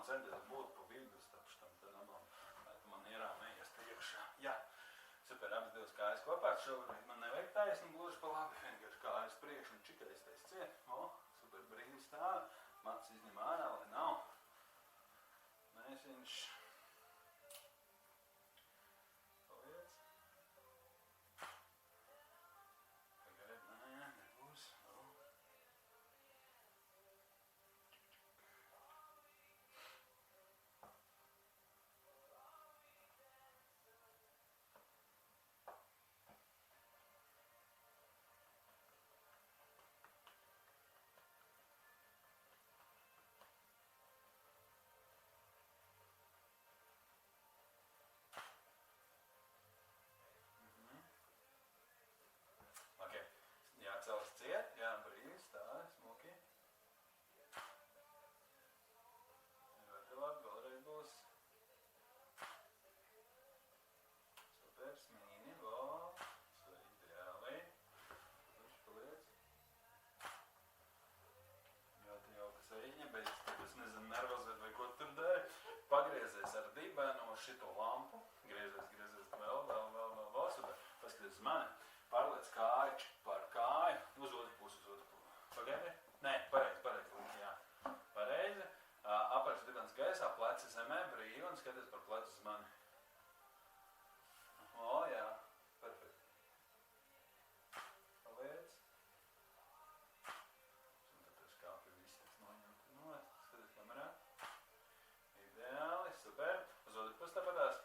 centies būt pa vidu starp štam abām manierām neiest iekšā. Jā, super, abas divas kājas kopā. Šobrīd man nevajag taisni gluži pa labi, vienkārši kājas priekš un čikaistais ciet. Super, brīvi stāv. Mats izņem ārā, lai nav. Mēsiņš. Paliec. Pagaid, nē, nebūs. Jācelas ciet, jā, brīvi, stāvi, smuki. Ļoti labi, vēlreiz būs. Super, smīni, ideāli. Viņš paliec. Ļoti jauka sēņa, bet es nezinu, nervozēt vai ko tur dēļ. Pagriezies ar dibenu uz šito lampu. Griezies vēl, super. Paskaties uz mani. Pārliec kāju par kāju, uz otru pusi. Pagaidi? Nē, pareizi, jā. Pareizi. Apārš dibens gaisā, pleci zemē, brīvi un skaties par plecu uz mani. Jā, perfekti. Paliec. Un tad tu skāpi viss tiks noņemt. Skaties kamerā. Ideāli, super. Uz otru pusi tāpatās.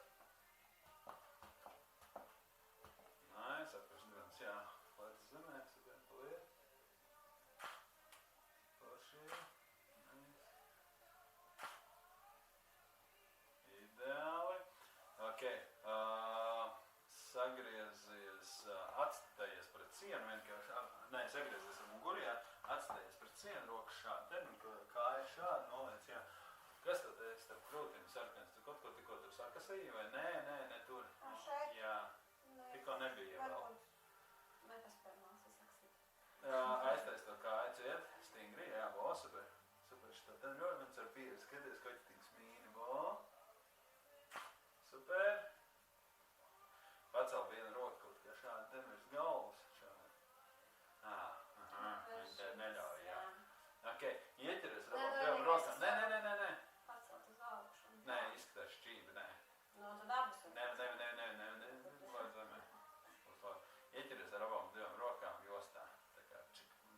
Apkārš dibens, jā. Pleci zemē, super, paliec. Forši. Ideāli. Ok. Sagriezies, atstajies pret cienu vienkārši. Nē, sagriezies ar muguri, jā. Atstajies pret cienu, rokas šādi. Kāja šādi noliec, jā. Kas tad ir starp krūtīm sarkans? Tu kaut ko tikko tur sarkasīji vai? Nē, tur. Šeit? Jā. Tikko nebija vēl. Nepaspērnās, es saksīt. Aiztais to kāju ciet, stingri, jā, super. Super, šitā. Tad ļoti viens ar pīri, skaties, koķitīgs mīni, Super. Pacēl vienu roku kaut kā šādi, te virs galvas, šādi. Viņi te neļauj, jā. Ok, ieķeries ar abām rokām. Nē. Pacelt uz augšu. Nē, izskatās šķība, nē. Tad abas. Nē. Ieķeries ar abām divām rokām jostā. Tā kā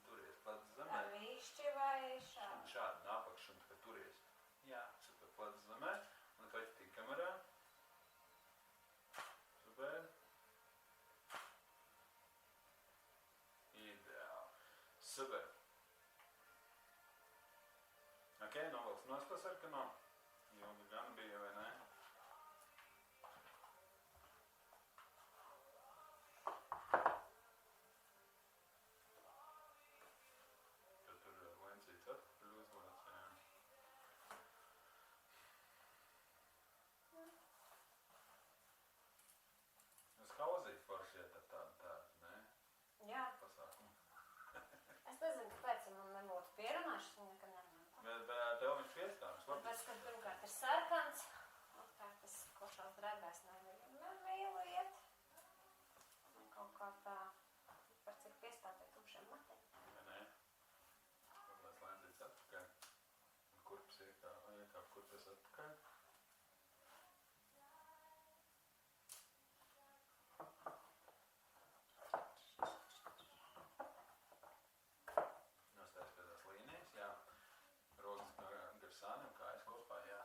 turies plec zemē. Ar višķi vai šādi? Šādi apakš un tā kā turies. Jā, super plec zemē. Un kaķitīgi kamerā. Super. Ideāli. Super. Ok, novelc nost to sarkano. Joga gan bija, vai ne? Lencīts atpakaļ uzlēc, jā. Uz hauzīt forši iet ar tādu, ne? Jā. Pasākumu. Es nezinu, kāpēc man nebūtu pierunājušas, un nekad nerunāju. Bet tev viņš piestāvis, labi? Tāpēc, ka pirmkārt ir sarkans, otrkārt tas košās drēbēs nemīlu iet. Un kaut kā tā, par cik piestāpē tukšiem matiem. Nē. Varbūt lencīts atpakaļ. Un kurpes iekāp kurpes atpakaļ. Nostājas pie tās līnijas, jā. Rokas gar sāniem, kājas kopā, jā.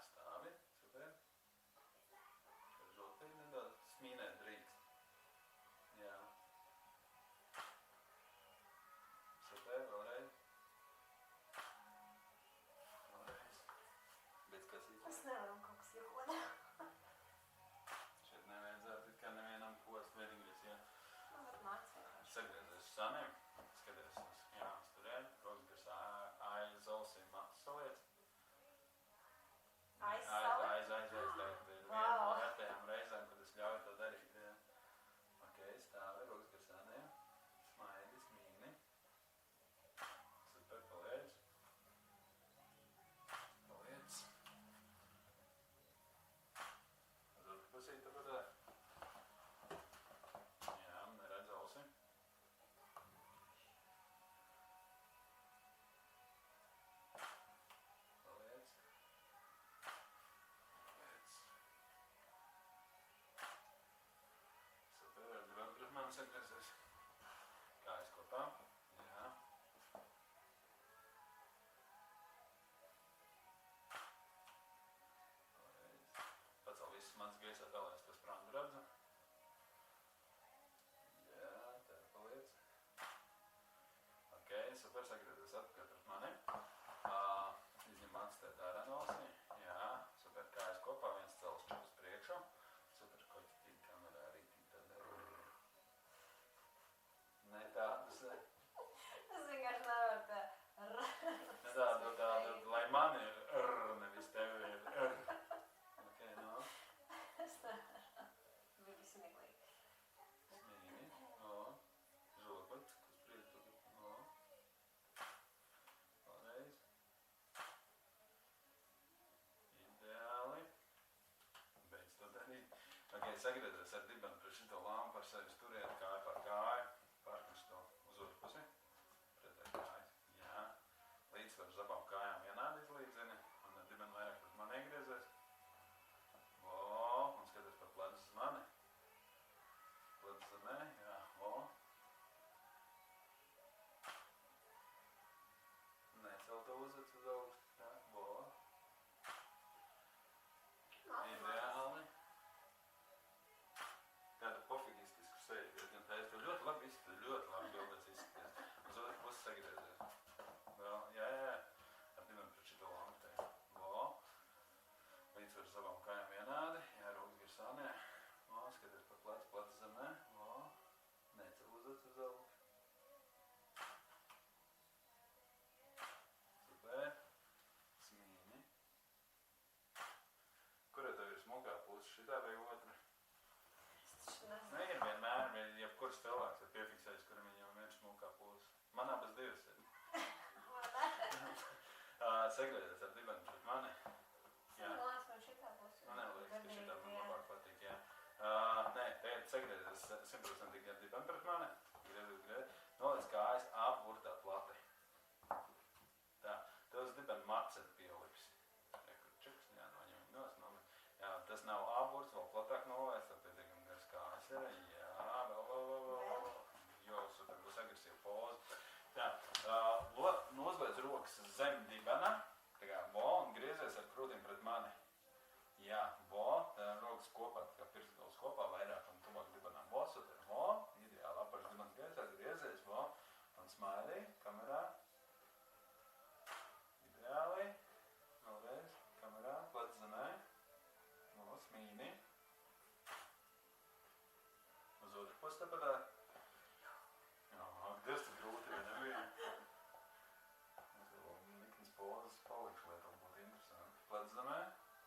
Sagriezies ar dibenu pret mani. Jā. Man šitā būs. Man neliekas, ka šitā man labāk patīk, jā. Nē, tagad sagriezies 100% ar dibenu pret mani. Griezies. Noliec kājas ap burtā plati. Tā. Tev uz dibenu maceri pieliks. Rekur čiks, jā, noņem nos. Jā, tas nav āburts, vēl platāk noliec, tad pietiekam garas kājas ir. Jā, vēl. Jo, super, būs agresīva poza. Tā, nozliec rokas zem dibena, tā kā vo, un griezies ar krūtīm pret mani. Jā, vo, tā rokas kopā, tā kā pirkstgals kopā, vairāk un tuvāk dibenam. Vo, super, vo, ideāli apaš dibens gaisā, griezies, vo, un smiley, kamerā. Ideāli, vēlreiz, kamerā, plec zemē. Vo, smīni. Uz otru pusi tāpatā. Tas ir grūti, vai nevien? Es vēl niknas pozas palikšu, lai tev būtu interesanti. Plec zemē,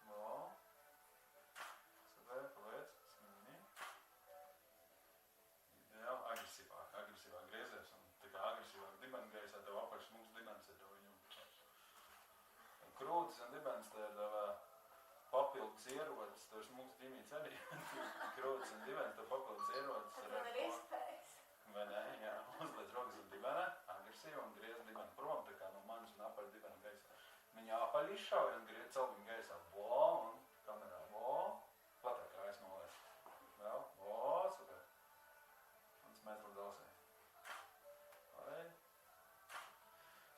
vo. Super, paliec, smīni. Ideāli, agresīvāk griezies, un tā kā agresīvāk dibenu gaisā, tev apaļ smūgs dibens ir tev viņu. Krūtis un dibens tev papildus ierodas, tev smūgs ģimīts arī. Krūtis un dibens tev papildus ierodas. Tas man ir iespējas. Vai ne? Jā, uzliec rokas uz dibena, agresīvi un griez dibenu prom, tā kā no manis un apaļ dibenu gaisā. Viņa apaļ izšauj un griez caur viņu gaisā. Vo, un kamerā, vo, platāk kājas noliec. Vēl, vo, super. Un smetru dalsē. Vai?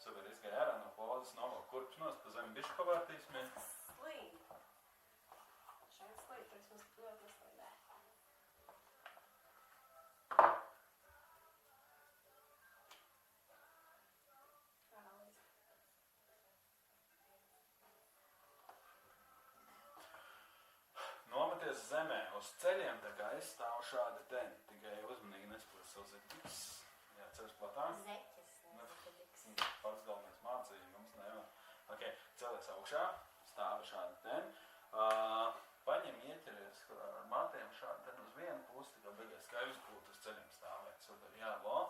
Super, izgāja ārā no pozas, novelk kurpes nost, pa zemi bišķi pavārtīsimies. Slīd. Šeit slīd, tu vismaz ļoti neslīdē. Nometies zemē uz ceļiem, tā kā es stāvu šādi te, tikai uzmanīgi nespēju savus zeķis. Jā, ceļš platāk. Zeķis, nezeķis. Pats galvenais mācīja, jums nevar. Ok, celies augšā, stāvi šādi te. Paņem ieķeries ar matiem šādi te uz vienu pusi, tā kā beigās skaidrs būtu uz ceļiem stāvēt. Super, jā, vo.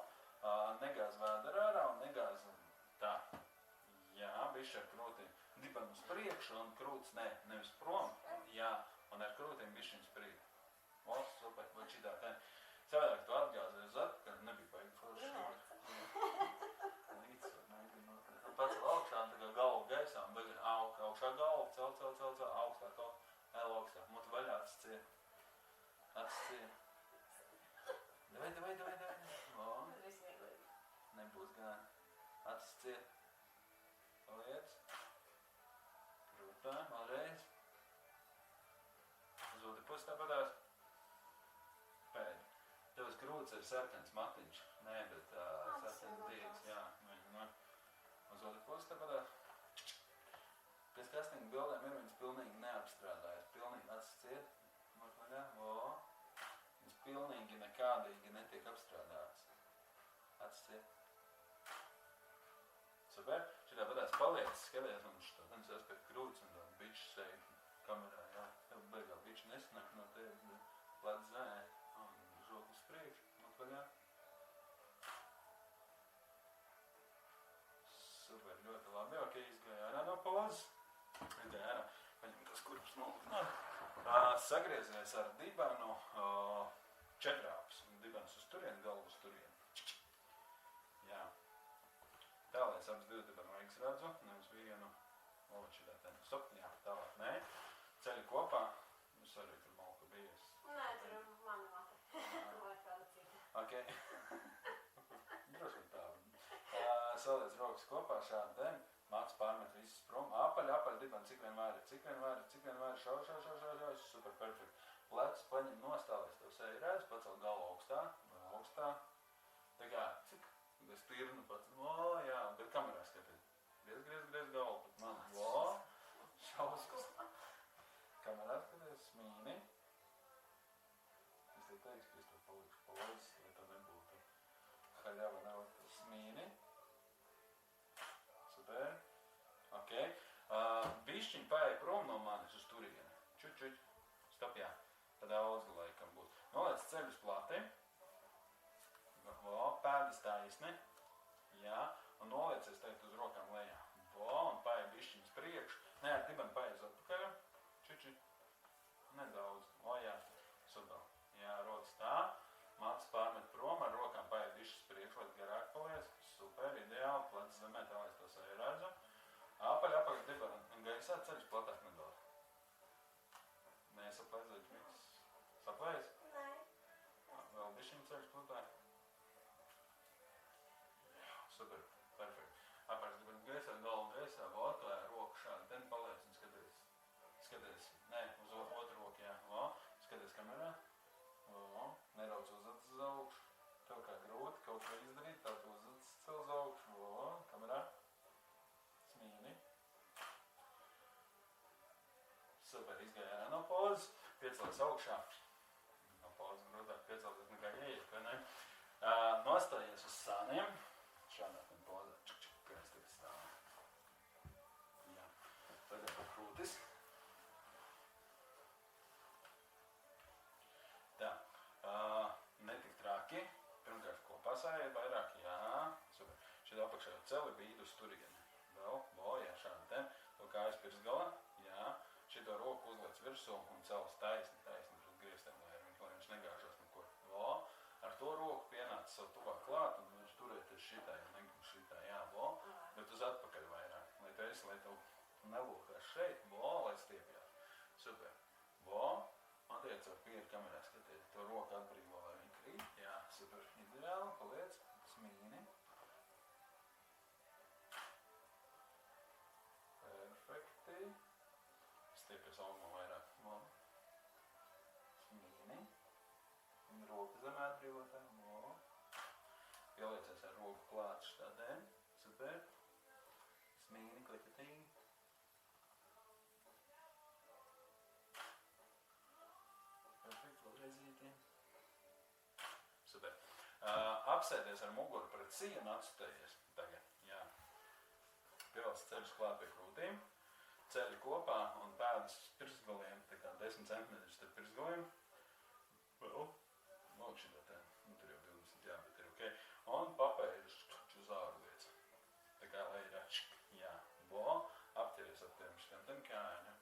Negāz vēdera ārā un negāz tā. Jā, bišķi ar krūtīm. Dibenu uz priekšu un krūtis nevis prom. Jā. Un ar krūtīm bišķiņ sprīd. O, super, vai šitā tā. Savādāk tu atgāzies uz atpakaļ, nebija baigi forši. Līdz, mēģinot. Un pacel augšā, tā kā galvu gaisā, un beigās augšā galvu, cel, augstāk, vēl augstāk. Mutu vaļā, acis ciet. Davai. O, nebūs gan. Acis ciet. Paliec. Krūtā, vēlreiz. Uz otru pusi tāpatās. Pēdi. Tev uz krūts ir sarkans matiņš. Nē, bet sarkans dīgs, jā. Uz otru pusi tāpatās. Pēc kastīņu bildēm ir viņas pilnīgi neapstrādājas. Pilnīgi acis ciet. Vaļā, vo. Viņas pilnīgi nekādīgi netiek apstrādātas. Acis ciet. Super. Šitā patās paliec, skaties man šo tens aspekt krūts un tā biču seju kamerā, jā. Tev beigā biču nesanāk no tevis, bet plēc zē, un žoku uz priekšu, atvaļā. Super, ļoti labi, ok, izgāja ārā no pozas. Izgāja ārā, paņem tos kurpus nolikt. Sagriezies ar dibenu četrāpus. Dibens uz turien, galvu uz turien. Jā. Tālēs abas divi dibenu vajag redzu, nevis vienu. Šitā ten. Stop, jā, tālāk, nē. Ceļi kopā. Jūs arī tur malku bijies. Nē, tur mana mate. Vai kāda cita. Ok. Droši vien tā. Saliec rokas kopā šādi ten. Māc pārmet visus prom. Apaļ, diben, cik vien vēri. Šau. Super, perfekt. Plecs, paņem nostālies. Tev seju redz, pacel galvu augstā. Tā kā, cik? Es tirnu pats. O, jā, bet kamerā skatīt. Griez galvu pat man. Vo, šausmas. Kamerā skaties, smīni. Es tev teiks, ka es tev palikšu palaids, lai tā nebūtu haļava neliktu. Smīni. Super. Ok. Bišķiņ paēja prom no manis uz turieni. Čuč. Stop, jā. Tad daudz laikam būs. Noliec ceļus plati. Vo, pēdas taisni. Jā. Un noliecies tagad uz rokām lejā. Vo, un paēja bišķiņ priekšu. Nē, ar dibenu paies atpakaļ. Čiči. Nedaudz. O, jā. Super. Jā, rodas tā. Mācis pārmet prom, ar rokām paiet višas priekšu, lai garāk palies. Super, ideāli. Plec zemē, tā lai es to seju redzu. Apaļ, apakaļ dibenu. Un gaisā ceļš platāk nedaudz. Nē, saplēdzēt viss. Saplēs? Nē. Vēl bišķiņ ceļš platāk. Super, perfekt. Apakaļ dibenu gaisā, galvu gaisā, voklē, roku šādi. Ten paliec un skaties. Skaties. Nē, uz otru roku, jā. O, skaties kamerā. O, nerauc uz acis uz augšu. Tev kā grūti kaut ko izdarīt, tā tu uz acis cel uz augšu. O, kamerā. Smīni. Super, izgāja ārā no pozas. Piecelies augšā. No pozas grūtāk piecelies nekā ieiet, vai ne? Nostājies uz sāniem. Šādā tam pozā. Čuk, čuk, kā es tagad stāvu. Jā. Tagad pa krūtis. Tā. Netik traki. Pirmkārt, ko pasājiet vairāk. Jā. Super. Šeit apakšā celi bīd uz turieni. Vēl. O, jā, šādi te. To kājas pirks galā. Jā. Šito roku uzliec virsū un celas taisni pret griestiem, lai viņš negāžos nekur. O. Ar to roku pienāc savu tuvāk klāt un viņš turēties šitā, ja negrib šitā. Jā, o. Bet uz atpakaļ vairāk. Lai tu esi, lai tev nelūkās šeit. O, lai stiepjās. Super. O. Attiec ar pieru kamerā skatiet. To roku atbrīvo, lai viņi krīt. Jā, super. Ideāli. Paliec. Smīni. Perfekti. Stiepies augumā vairāk. O. Smīni. Un roku zemē atbrīvotā. O. Pieliecies ar roku klāt štādēm. Super. Smīni, klikatīgi. Perfekt, vēlreizītī. Super. Apsēdies ar muguru pret sienu, atstējies tagad. Jā. Pieliec ceļus klāt pie krūtīm. Ceļi kopā un pēdas pirkstgaliem, tā kā 10 cm starp pirkstgaliem. Vēl. Lūk šitā tā. Nu, tur jau 20, jā, bet ir ok. Un papēļus uz ārvietas. Tā kā lai ir jā. Bo. Apķeries ap tiem šitiem kājām.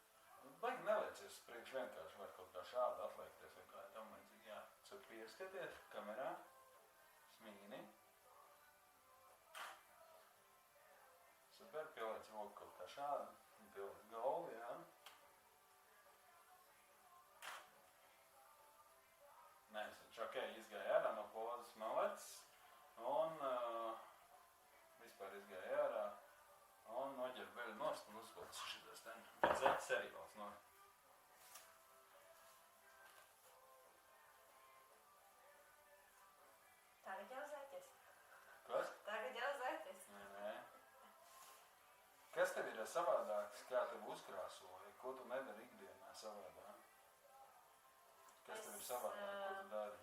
Baigi neliecies priekš vienkārši var kaut kā šādi atliekties vai kā tam līdzīgi. Jā. Ceļ pieskaties kamerā. Smīni. Super. Pieliec roku kaut kā šādi. Pieliec galvu, jā. Nē, es ok, izgāja ārā no pozas malets. Un vispār izgāja ārā. Un noģer beļu nost un uzpilds šitas ten. Bet zeķis arī valsts no. Tagad jau zeķis. Kas? Tagad jau zeķis. Nē. Kas tev ir savādāks, kā tev uzkrāsoja? Ko tu nedari ikdienā savādāk? Kas tev ir savādāk, ko tu dari?